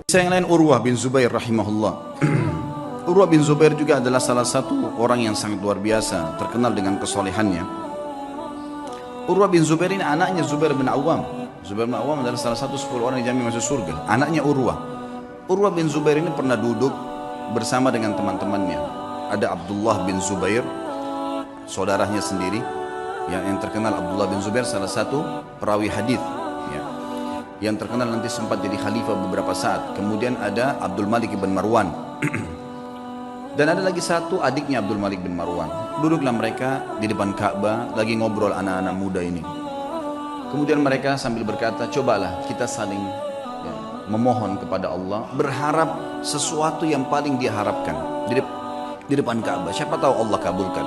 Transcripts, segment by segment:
Saya yang lain Urwah bin Zubair rahimahullah. Urwah bin Zubair juga adalah salah satu orang yang sangat luar biasa, terkenal dengan kesolehannya. Urwah bin Zubair ini anaknya Zubair bin Awam. Zubair bin Awam adalah salah satu 10 orang yang dijamin masuk surga. Anaknya Urwah. Urwah bin Zubair ini pernah duduk bersama dengan teman-temannya. Ada Abdullah bin Zubair, saudaranya sendiri, yang terkenal. Abdullah bin Zubair salah satu perawi hadis, ya, yang terkenal nanti sempat jadi khalifah beberapa saat. Kemudian ada Abdul Malik bin Marwan. Dan ada lagi satu adiknya Abdul Malik bin Marwan. Duduklah mereka di depan Ka'bah lagi ngobrol anak-anak muda ini. Kemudian mereka sambil berkata, cobalah kita saling memohon kepada Allah, berharap sesuatu yang paling diharapkan di depan Ka'bah. Siapa tahu Allah kabulkan.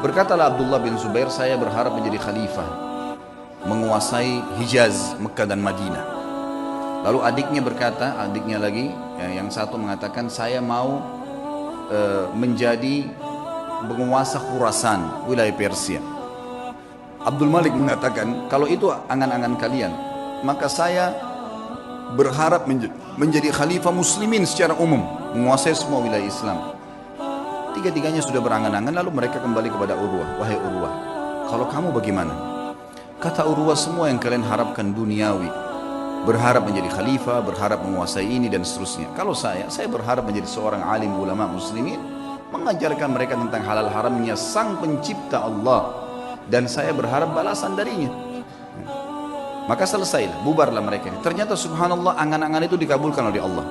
Berkatalah Abdullah bin Zubair, saya berharap menjadi khalifah, menguasai Hijaz, Mekah dan Madinah. Lalu adiknya berkata, adiknya lagi, yang satu mengatakan, saya mau menjadi penguasa Khurasan, wilayah Persia. Abdul Malik mengatakan, kalau itu angan-angan kalian, maka saya berharap menjadi khalifah muslimin secara umum, menguasai semua wilayah Islam. Tiga-tiganya sudah berangan-angan. Lalu mereka kembali kepada Urwah. Wahai Urwah, kalau kamu bagaimana? Kata Urwah, semua yang kalian harapkan duniawi, berharap menjadi khalifah, berharap menguasai ini dan seterusnya. Kalau saya berharap menjadi seorang alim ulama muslimin, mengajarkan mereka tentang halal haramnya sang pencipta Allah, dan saya berharap balasan darinya. Maka selesailah, bubarlah mereka. Ternyata subhanallah, angan-angan itu dikabulkan oleh Allah.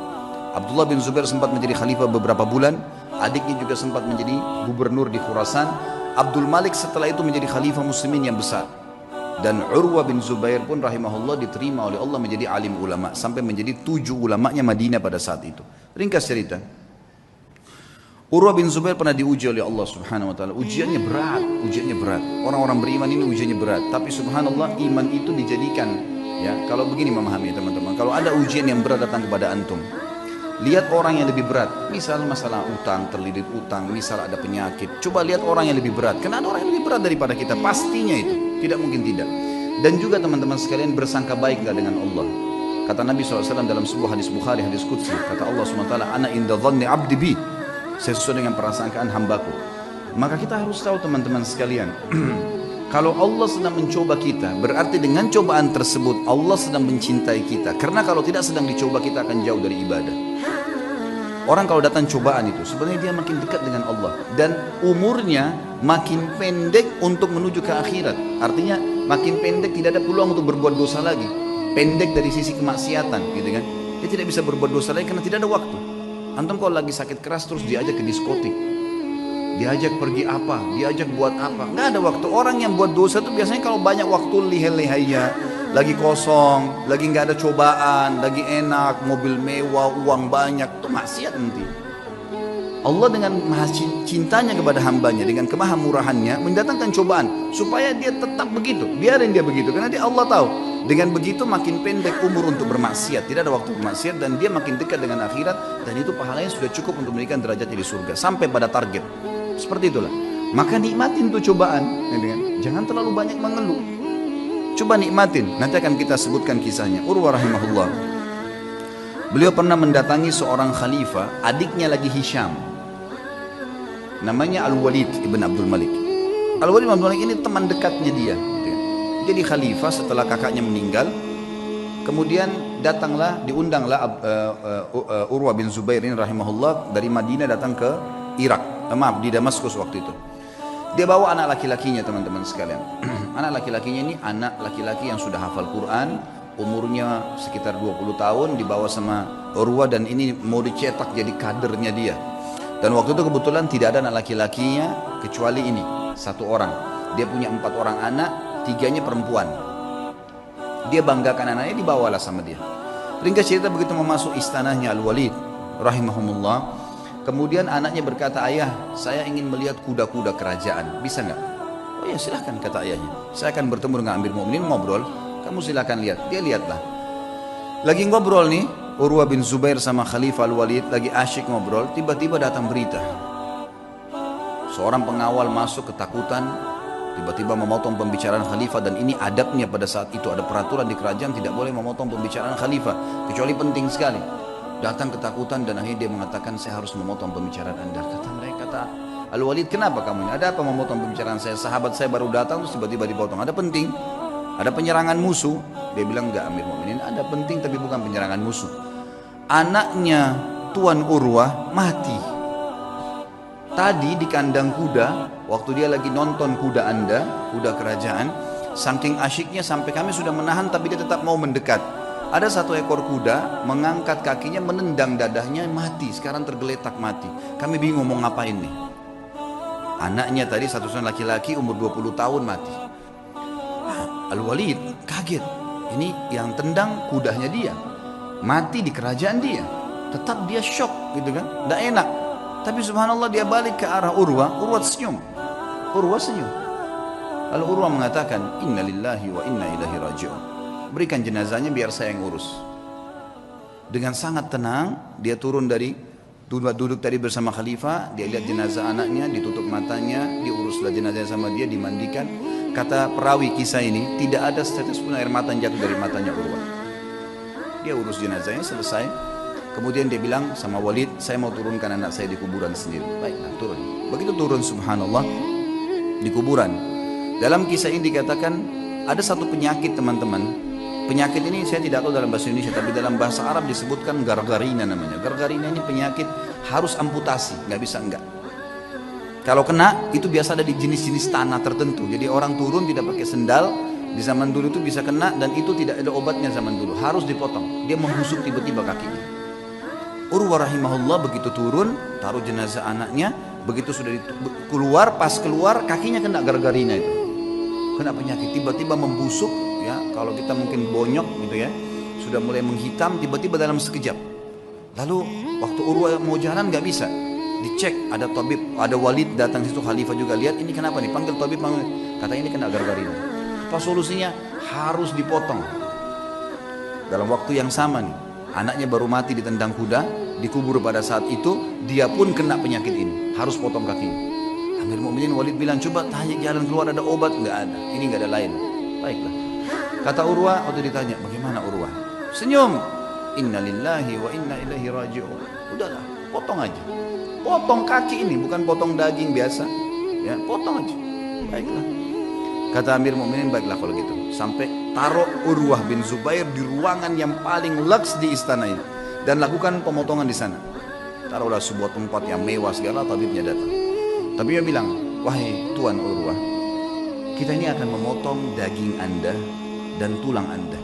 Abdullah bin Zubair sempat menjadi khalifah beberapa bulan, adiknya juga sempat menjadi gubernur di Khurasan. Abdul Malik setelah itu menjadi khalifah muslimin yang besar. Dan Urwah bin Zubair pun rahimahullah diterima oleh Allah menjadi alim ulama, sampai menjadi 7 ulamanya Madinah pada saat itu. Ringkas cerita, Urwah bin Zubair pernah diuji oleh Allah subhanahu wa ta'ala. Ujiannya berat. Orang-orang beriman ini ujiannya berat. Tapi subhanallah, iman itu dijadikan, ya, kalau begini memahami teman-teman, kalau ada ujian yang berat datang kepada antum, lihat orang yang lebih berat. Misal masalah utang, terlilit utang, misal ada penyakit, coba lihat orang yang lebih berat. Karena ada orang yang lebih berat daripada kita, pastinya itu, tidak mungkin tidak. Dan juga teman-teman sekalian, bersangka baiklah dengan Allah. Kata Nabi SAW dalam sebuah hadis Bukhari, hadis Qudsi, kata Allah SWT, ana inda dhanni abdi bi, sesuai dengan perasangkaan hambaku. Maka kita harus tahu teman-teman sekalian, kalau Allah sedang mencoba kita, berarti dengan cobaan tersebut Allah sedang mencintai kita. Karena kalau tidak sedang dicoba, kita akan jauh dari ibadah. Orang kalau datang cobaan itu, sebenarnya dia makin dekat dengan Allah, dan umurnya makin pendek untuk menuju ke akhirat. Artinya makin pendek, tidak ada peluang untuk berbuat dosa lagi. Pendek dari sisi kemaksiatan, gitu kan? Dia tidak bisa berbuat dosa lagi karena tidak ada waktu. Antum kalau lagi sakit keras terus diajak ke diskotik, diajak pergi apa, diajak buat apa, nggak ada waktu. Orang yang buat dosa itu biasanya kalau banyak waktu lihai-lihainya, lagi kosong, lagi nggak ada cobaan, lagi enak, mobil mewah, uang banyak, itu maksiat nanti. Allah dengan maha cintanya kepada hambanya, dengan kemahamurahannya mendatangkan cobaan supaya dia tetap begitu, biarin dia begitu, karena dia Allah tahu dengan begitu makin pendek umur untuk bermaksiat, tidak ada waktu bermaksiat, dan dia makin dekat dengan akhirat, dan itu pahalanya sudah cukup untuk memberikan derajatnya di surga sampai pada target. Seperti itulah. Maka nikmatin tuh cobaan, jangan terlalu banyak mengeluh. Coba nikmatin, nanti akan kita sebutkan kisahnya. Urwah rahimahullah, beliau pernah mendatangi seorang khalifah, adiknya lagi Hisham, namanya Al-Walid ibn Abdul Malik. Al-Walid ibn Abdul Malik ini teman dekatnya dia. Jadi khalifah setelah kakaknya meninggal. Kemudian diundanglah Urwah bin Zubair ini rahimahullah dari Madinah datang ke Irak, di Damaskus waktu itu. Dia bawa anak laki-lakinya teman-teman sekalian. Anak laki-lakinya ini anak laki-laki yang sudah hafal Quran, umurnya sekitar 20 tahun, dibawa sama Urwah, dan ini mau dicetak jadi kadernya dia. Dan waktu itu kebetulan tidak ada anak laki-lakinya kecuali ini, satu orang. Dia punya 4 orang anak, 3-nya perempuan. Dia banggakan anaknya, dibawalah sama dia. Ringkas cerita, begitu memasuk istanahnya Al-Walid rahimahumullah, kemudian anaknya berkata, ayah, saya ingin melihat kuda-kuda kerajaan, bisa nggak? Oh ya silahkan, kata ayahnya, saya akan bertemu dengan Amir Mu'minin, ngobrol, kamu silahkan lihat. Dia lihatlah, lagi ngobrol nih Urwah bin Zubair sama Khalifah Al-Walid, lagi asyik ngobrol, tiba-tiba datang berita, seorang pengawal masuk ketakutan, tiba-tiba memotong pembicaraan khalifah. Dan ini adabnya pada saat itu, ada peraturan di kerajaan tidak boleh memotong pembicaraan khalifah kecuali penting sekali. Datang ketakutan dan akhirnya dia mengatakan, saya harus memotong pembicaraan Anda. Kata mereka, kata Al-Walid, kenapa kamu ini? Ada apa memotong pembicaraan saya? Sahabat saya baru datang terus tiba-tiba dipotong. Ada penting? Ada penyerangan musuh? Dia bilang, enggak Amir Mu'minin, ada penting tapi bukan penyerangan musuh. Anaknya Tuan Urwah mati. Tadi di kandang kuda, waktu dia lagi nonton kuda Anda, kuda kerajaan, saking asyiknya sampai kami sudah menahan tapi dia tetap mau mendekat. Ada satu ekor kuda mengangkat kakinya, menendang dadahnya, mati. Sekarang tergeletak mati. Kami bingung mau ngapain nih. Anaknya tadi satu-satunya laki-laki umur 20 tahun mati. Al-Walid kaget. Ini yang tendang kudanya dia. Mati di kerajaan dia. Tetap dia shock gitu kan. Tidak enak. Tapi subhanallah dia balik ke arah Urwah. Urwah senyum. Urwah senyum. Lalu Urwah mengatakan, Inna lillahi wa inna ilahi raji'un. Berikan jenazahnya biar saya yang urus. Dengan sangat tenang dia turun dari duduk tadi bersama khalifah. Dia lihat jenazah anaknya, ditutup matanya, diuruslah jenazahnya sama dia, dimandikan. Kata perawi kisah ini, tidak ada setetes pun air mata yang jatuh dari matanya Urwah. Dia urus jenazahnya selesai. Kemudian dia bilang sama Walid, saya mau turunkan anak saya di kuburan sendiri. Baiklah, turun. Begitu turun subhanallah di kuburan. Dalam kisah ini dikatakan ada satu penyakit teman-teman. Penyakit ini saya tidak tahu dalam bahasa Indonesia, tapi dalam bahasa Arab disebutkan gargarina namanya. Gargarina ini penyakit harus amputasi, nggak bisa enggak. Kalau kena itu biasa ada di jenis-jenis tanah tertentu. Jadi orang turun tidak pakai sendal. Di zaman dulu itu bisa kena dan itu tidak ada obatnya zaman dulu. Harus dipotong. Dia membusuk tiba-tiba kakinya. Urwah rahimahullah begitu turun, taruh jenazah anaknya, begitu sudah keluar, pas keluar kakinya kena gargarina itu. Kena penyakit, tiba-tiba membusuk ya. Kalau kita mungkin bonyok gitu ya, sudah mulai menghitam tiba-tiba dalam sekejap. Lalu waktu Urwah mau jalan nggak bisa. Dicek, ada tabib, ada Walid datang situ, khalifah juga lihat, ini kenapa nih? Panggil tabib, kata ini kena gargarina. Apa solusinya? Harus dipotong. Dalam waktu yang sama nih, anaknya baru mati ditendang kuda, dikubur pada saat itu, dia pun kena penyakit ini, harus potong kakinya. Amir Mu'minin Walid bilang, coba tanya jalan keluar ada obat? Nggak ada, ini nggak ada lain. Baiklah. Kata Urwah, waktu ditanya, bagaimana Urwah? Senyum. Inna lillahi wa inna ilaihi raji'un. Udahlah, potong aja. Potong kaki ini, bukan potong daging biasa. Ya, potong aja. Baiklah. Kata Amir Mu'minin, baiklah kalau gitu. Sampai taruh Urwah bin Zubair di ruangan yang paling leks di istana ini. Dan lakukan pemotongan di sana. Taruhlah sebuah tempat yang mewah segala, tabibnya datang. Tabibnya bilang, wahai Tuan Urwah, kita ini akan memotong daging Anda dan tulang Anda.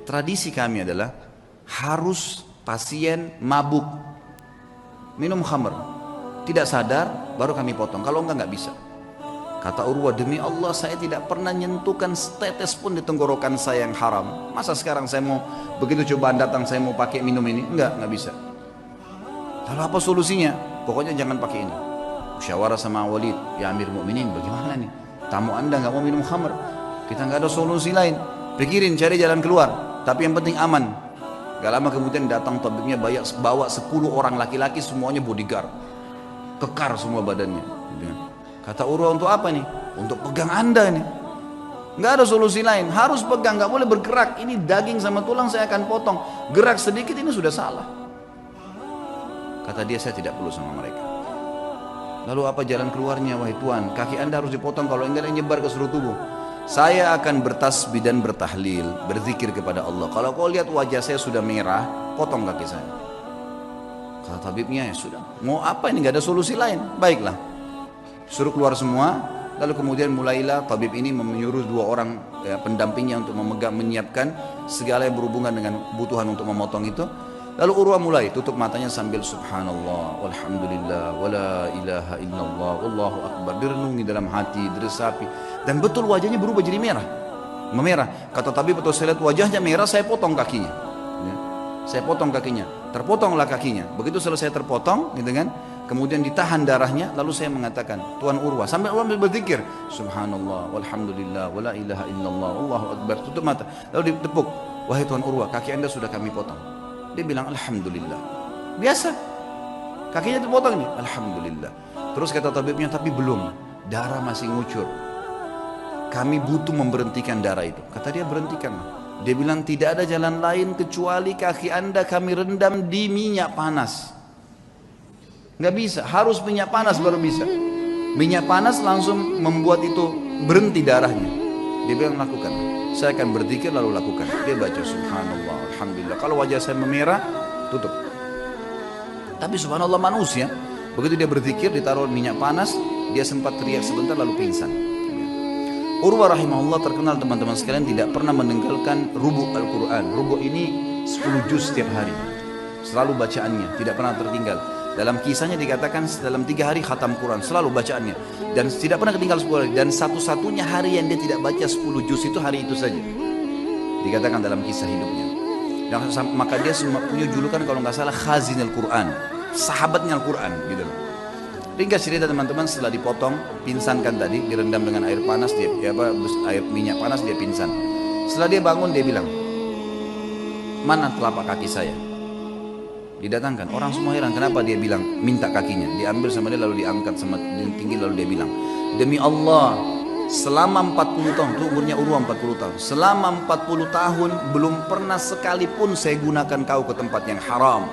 Tradisi kami adalah harus pasien mabuk, minum khamr, tidak sadar, baru kami potong. Kalau enggak bisa. Kata Urwah, demi Allah saya tidak pernah nyentuhkan setetes pun di tenggorokan saya yang haram. Masa sekarang saya mau, begitu cobaan datang saya mau pakai minum ini? Enggak bisa. Lalu apa solusinya? Pokoknya jangan pakai ini. Musyawarah sama Walid, ya Amir Mu'minin, bagaimana nih? Tamu Anda nggak mau minum khamr, kita nggak ada solusi lain. Pikirin, cari jalan keluar. Tapi yang penting aman. Gak lama kemudian datang tabibnya, bawa 10 orang laki-laki, semuanya bodyguard, kekar semua badannya. Kata Urwah, untuk apa nih? Untuk pegang Anda nih. Nggak ada solusi lain, harus pegang, nggak boleh bergerak. Ini daging sama tulang saya akan potong. Gerak sedikit ini sudah salah. Kata dia, saya tidak perlu sama mereka. Lalu apa jalan keluarnya, wahai Tuan? Kaki Anda harus dipotong, kalau enggak nyebar ke seluruh tubuh. Saya akan bertasbih dan bertahlil, berzikir kepada Allah. Kalau kau lihat wajah saya sudah merah, potong kaki saya. Kata tabibnya, ya sudah. Mau apa ini? Nggak ada solusi lain. Baiklah. Suruh keluar semua. Lalu kemudian mulailah tabib ini menyuruh 2 orang ya, pendampingnya untuk menyiapkan segala yang berhubungan dengan kebutuhan untuk memotong itu. Lalu Urwah mulai tutup matanya sambil subhanallah, walhamdulillah, wala ilaha illallah, wallahu akbar. Direnungi dalam hati, diresapi. Dan betul wajahnya berubah jadi merah. Memerah. Kata tabib, betul saya lihat wajahnya merah, saya potong kakinya. Ya. Saya potong kakinya. Terpotonglah kakinya. Begitu selesai terpotong, gitu kan? Kemudian ditahan darahnya, lalu saya mengatakan, Tuan Urwah, sampai Urwah berzikir, subhanallah, walhamdulillah, wala ilaha illallah, Allahu akbar. Tutup mata, lalu ditepuk, wahai Tuan Urwah, kaki Anda sudah kami potong. Dia bilang, alhamdulillah. Biasa, kakinya terpotong nih, alhamdulillah. Terus kata tabibnya, tapi belum, darah masih ngucur. Kami butuh memberhentikan darah itu. Kata dia, berhentikan. Dia bilang tidak ada jalan lain kecuali kaki anda kami rendam di minyak panas. Nggak bisa, harus minyak panas baru bisa. Minyak panas langsung membuat itu berhenti darahnya. Dia bilang lakukan. Saya akan berzikir lalu lakukan. Dia baca subhanallah, alhamdulillah. Kalau wajah saya memerah, tutup. Tapi subhanallah manusia, begitu dia berzikir ditaruh minyak panas, dia sempat teriak sebentar lalu pingsan. Urwah rahimahullah terkenal teman-teman sekalian tidak pernah meninggalkan rubu' Al-Quran. Rubu' ini 10 juz setiap hari. Selalu bacaannya, tidak pernah tertinggal. Dalam kisahnya dikatakan dalam 3 hari khatam Quran, selalu bacaannya. Dan tidak pernah ketinggal 10 hari. Dan satu-satunya hari yang dia tidak baca 10 juz itu hari itu saja. Dikatakan dalam kisah hidupnya. Dan maka dia punya julukan kalau nggak salah khazin Al-Quran. Sahabatnya Al-Quran gitu loh. Ringkas cerita teman-teman, setelah dipotong, pinsankan tadi, direndam dengan air panas, air minyak panas, dia pingsan. Setelah dia bangun, dia bilang, mana telapak kaki saya? Didatangkan, orang semua heran, kenapa dia bilang, minta kakinya. Diambil sama dia, lalu diangkat sama tinggi, lalu dia bilang, demi Allah, selama 40 tahun, itu umurnya Urwah 40 tahun, selama 40 tahun, belum pernah sekalipun saya gunakan kau ke tempat yang haram.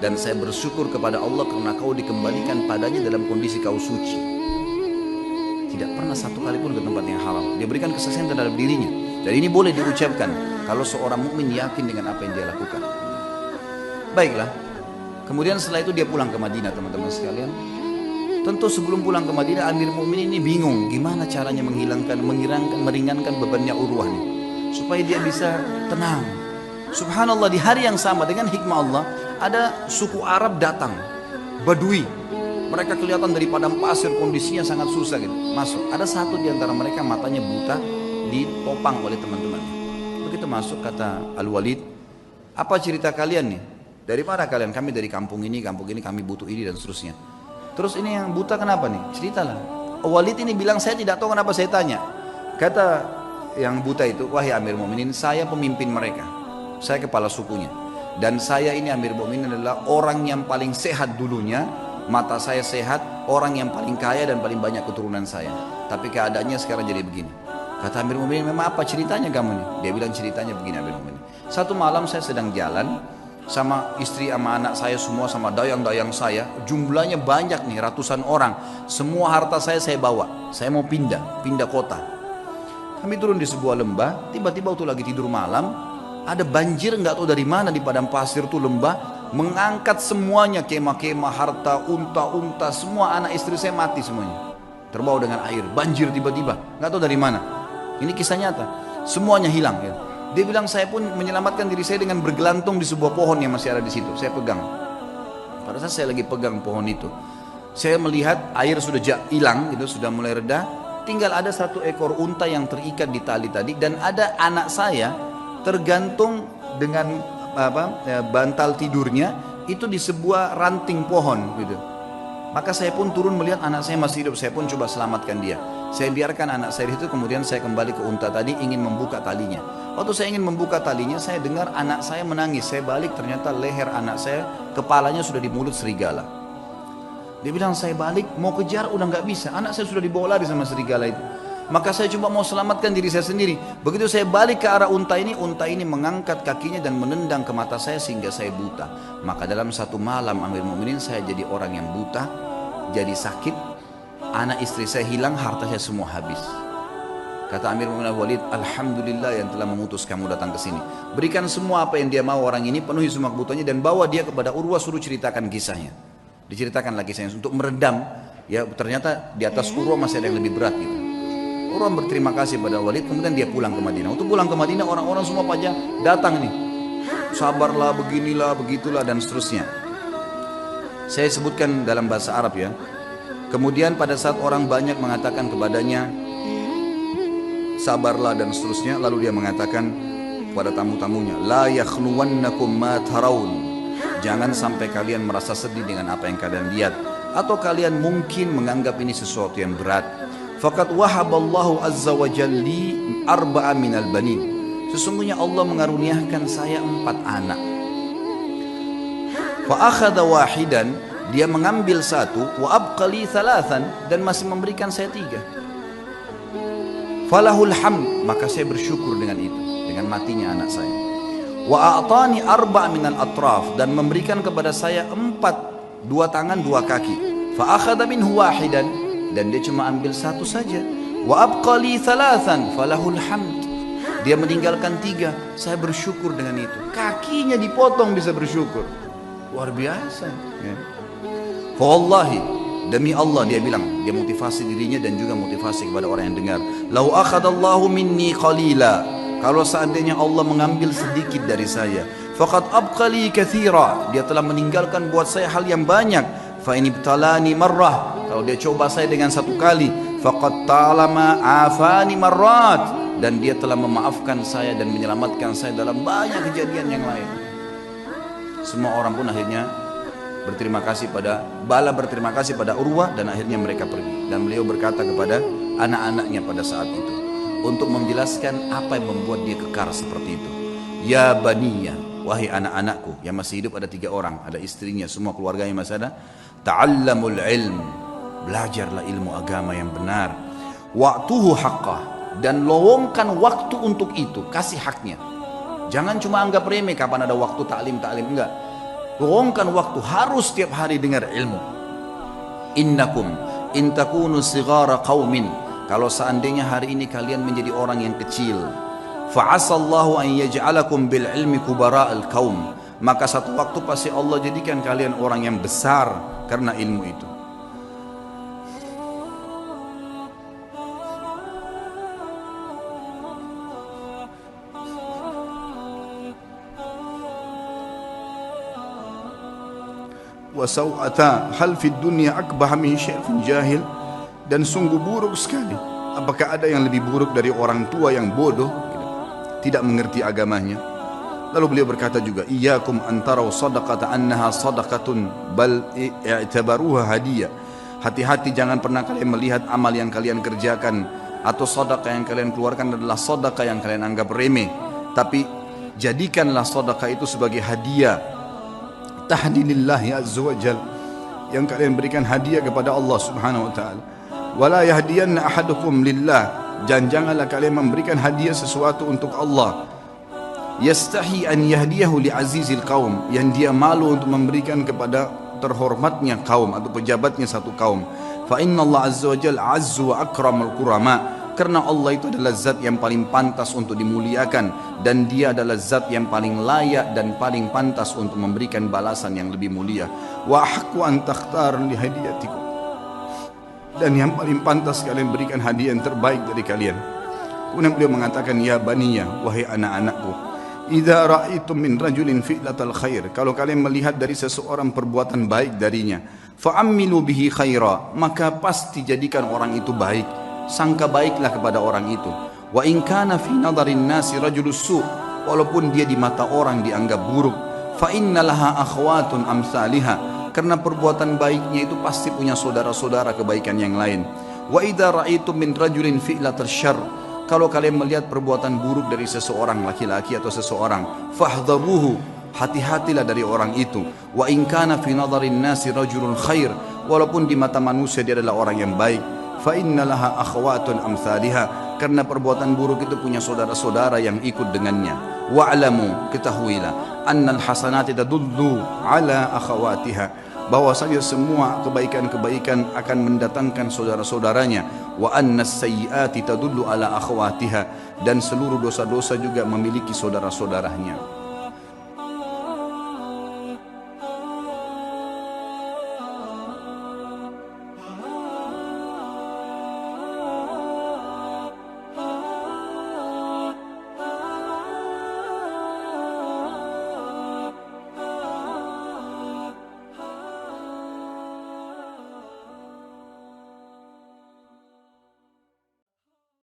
Dan saya bersyukur kepada Allah karena kau dikembalikan padanya dalam kondisi kau suci. Tidak pernah satu kali pun ke tempat yang haram. Dia berikan kesaksian terhadap dirinya. Dan ini boleh diucapkan kalau seorang mukmin yakin dengan apa yang dia lakukan. Baiklah. Kemudian setelah itu dia pulang ke Madinah teman-teman sekalian. Tentu sebelum pulang ke Madinah Amir Mukminin ini bingung gimana caranya meringankan bebannya Urwah nih, supaya dia bisa tenang. Subhanallah, di hari yang sama dengan hikmah Allah, ada suku Arab datang, Badui. Mereka kelihatan dari padang pasir, kondisinya sangat susah gitu. Masuk, ada satu di antara mereka matanya buta, ditopang oleh teman-temannya. Begitu masuk kata Al-Walid, apa cerita kalian nih? Dari mana kalian? Kami dari kampung ini kami butuh ini dan seterusnya. Terus ini yang buta kenapa nih? Ceritalah. Walid ini bilang saya tidak tahu kenapa saya tanya. Kata yang buta itu, wahai Amir Mukminin, saya pemimpin mereka. Saya kepala sukunya. Dan saya ini Amir Mukminin adalah orang yang paling sehat dulunya. Mata saya sehat, orang yang paling kaya dan paling banyak keturunan saya. Tapi keadaannya sekarang jadi begini. Kata Amir Mukminin, memang apa ceritanya kamu nih? Dia bilang ceritanya begini Amir Mukminin. Satu malam saya sedang jalan sama istri sama anak saya semua sama dayang-dayang saya. Jumlahnya banyak nih, ratusan orang. Semua harta saya bawa. Saya mau pindah kota. Kami turun di sebuah lembah. Tiba-tiba waktu lagi tidur malam, ada banjir nggak tahu dari mana di padang pasir tuh lembah, mengangkat semuanya, kemah-kemah, harta, unta-unta, semua anak istri saya mati semuanya, terbawa dengan air, banjir tiba-tiba, nggak tahu dari mana. Ini kisah nyata, semuanya hilang. Ya. Dia bilang saya pun menyelamatkan diri saya dengan bergelantung di sebuah pohon yang masih ada di situ. Saya pegang. Pada saat saya lagi pegang pohon itu, saya melihat air sudah hilang, gitu, sudah mulai reda. Tinggal ada satu ekor unta yang terikat di tali tadi, dan ada anak saya tergantung dengan bantal tidurnya itu di sebuah ranting pohon gitu. Maka saya pun turun melihat anak saya masih hidup, saya pun coba selamatkan dia. Saya biarkan anak saya itu, kemudian saya kembali ke unta tadi ingin membuka talinya. Waktu saya ingin membuka talinya, saya dengar anak saya menangis. Saya balik, ternyata leher anak saya, kepalanya sudah di mulut serigala. Dia bilang saya balik mau kejar udah nggak bisa, anak saya sudah dibawa lari sama serigala itu. Maka saya coba mau selamatkan diri saya sendiri. Begitu saya balik ke arah unta ini mengangkat kakinya dan menendang ke mata saya sehingga saya buta. Maka dalam satu malam Amir Mukminin saya jadi orang yang buta, jadi sakit, anak istri saya hilang, harta saya semua habis. Kata Amir Mukminin Walid, alhamdulillah yang telah memutus kamu datang ke sini. Berikan semua apa yang dia mau orang ini, penuhi semua kebutuhannya dan bawa dia kepada Urwah, suruh ceritakan kisahnya. Diceritakan lagi kisahnya untuk meredam. Ya ternyata di atas Urwah masih ada yang lebih berat gitu. Urwah berterima kasih pada Walid, kemudian dia pulang ke Madinah. Untuk pulang ke Madinah, orang-orang semua pada datang nih. Sabarlah, beginilah, begitulah, dan seterusnya. Saya sebutkan dalam bahasa Arab ya. Kemudian pada saat orang banyak mengatakan kepadanya, sabarlah dan seterusnya, lalu dia mengatakan kepada tamu-tamunya, la yakhluwannakum ma tarawun. Jangan sampai kalian merasa sedih dengan apa yang kalian lihat, atau kalian mungkin menganggap ini sesuatu yang berat. Faqad wahaballahu azza wa jalli arba'a minal banin. Sesungguhnya Allah mengaruniakan saya 4 anak. Fa akhadha wahidan, dia mengambil 1, wa abqali 3, dan masih memberikan saya 3. Falahul hamd, maka saya bersyukur dengan itu. dengan matinya anak saya. Wa a'tani arba' minal atraf, dan memberikan kepada saya 4, 2 tangan 2 kaki. Fa akhadha minhu wahidan, dan dia cuma ambil 1 saja. Wa abqa li 3 falahul hamd, dia meninggalkan 3, saya bersyukur dengan itu. Kakinya dipotong bisa bersyukur, luar biasa ya. Fa wallahi, demi Allah, dia bilang, dia motivasi dirinya dan juga motivasi kepada orang yang dengar. Lau akhadallahu minni qalila, kalau seandainya Allah mengambil sedikit dari saya, faqad abqali katsira, dia telah meninggalkan buat saya hal yang banyak. Fa in ibtalani marrah, kalau dia coba saya dengan 1 kali, faqad ta'lama afani marrat, dan dia telah memaafkan saya dan menyelamatkan saya dalam banyak kejadian yang lain. Semua orang pun akhirnya berterima kasih pada Urwah, dan akhirnya mereka pergi. Dan beliau berkata kepada anak-anaknya pada saat itu untuk menjelaskan apa yang membuat dia kekar seperti itu. Ya baniya, wahai anak-anakku, yang masih hidup ada 3 orang, ada istrinya, semua keluarganya masih ada. Ta'allamul ilm, belajarlah ilmu agama yang benar. Wa'tuhu haqqah, dan lowongkan waktu untuk itu, kasih haknya. Jangan cuma anggap remeh kapan ada waktu taklim, enggak. Lowongkan waktu, harus setiap hari dengar ilmu. Innakum in takunu sighara qaumin, kalau seandainya hari ini kalian menjadi orang yang kecil, fa'asallahu an yaj'alakum bil ilmi kubara'al qaum, maka satu waktu pasti Allah jadikan kalian orang yang besar karena ilmu itu. Wasau'ata hal fid dunya akbah min syai'in jahil, dan sungguh buruk sekali, apakah ada yang lebih buruk dari orang tua yang bodoh, tidak mengerti agamanya. Lalu beliau berkata juga, iyyakum antaraw sadaqata annaha sadaqatun bal i'tabaruha hadiyah, hati-hati jangan pernah kalian melihat amal yang kalian kerjakan atau sedekah yang kalian keluarkan adalah sedekah yang kalian anggap remeh, tapi jadikanlah sedekah itu sebagai hadiah tahdilillahi azza wa jal, yang kalian berikan hadiah kepada Allah subhanahu wa ta'ala. Wala yahdiyanna ahadukum lillah, dan janganlah kalian memberikan hadiah sesuatu untuk Allah. Yastahi an yahdiyahu li azizil qaum, yang dia malu untuk memberikan kepada terhormatnya kaum atau pejabatnya satu kaum. Fa inna Allah azza wa jal azzu wa akramul kurama, karena Allah itu adalah zat yang paling pantas untuk dimuliakan, dan dia adalah zat yang paling layak dan paling pantas untuk memberikan balasan yang lebih mulia. Wa haqqu an takhtar li hadiyatikum, dan yang paling pantas kalian berikan hadiah yang terbaik dari kalian. Kemudian beliau mengatakan, ya baniya, wahai anak-anakku, idza ra'aitum min rajulin fi'latal khair, kalau kalian melihat dari seseorang perbuatan baik darinya, fa'ammilu bihi khaira, maka pasti jadikan orang itu baik, sangka baiklah kepada orang itu. Wa in kana fi nadarin nasi rajulus su', walaupun dia di mata orang dianggap buruk, fa innalaha akhwatun amsalihha, karena perbuatan baiknya itu pasti punya saudara-saudara kebaikan yang lain. Wa idza ra'aitum min rajulin fi'latal syarr, kalau kalian melihat perbuatan buruk dari seseorang, laki-laki atau seseorang, fahdharuhu, hati-hatilah dari orang itu. Wa in kana fi nadarin nasi rajulun khair, walaupun di mata manusia dia adalah orang yang baik, fa innalaha akhwatun amsalihha, karena perbuatan buruk itu punya saudara-saudara yang ikut dengannya. Wa'lamu, ketahuilah, annal hasanati tadullu ala akhawatiha, bahwasanya semua kebaikan-kebaikan akan mendatangkan saudara-saudaranya. Wa annas sayyiati tadullu ala akhawatiha, dan seluruh dosa-dosa juga memiliki saudara-saudaranya.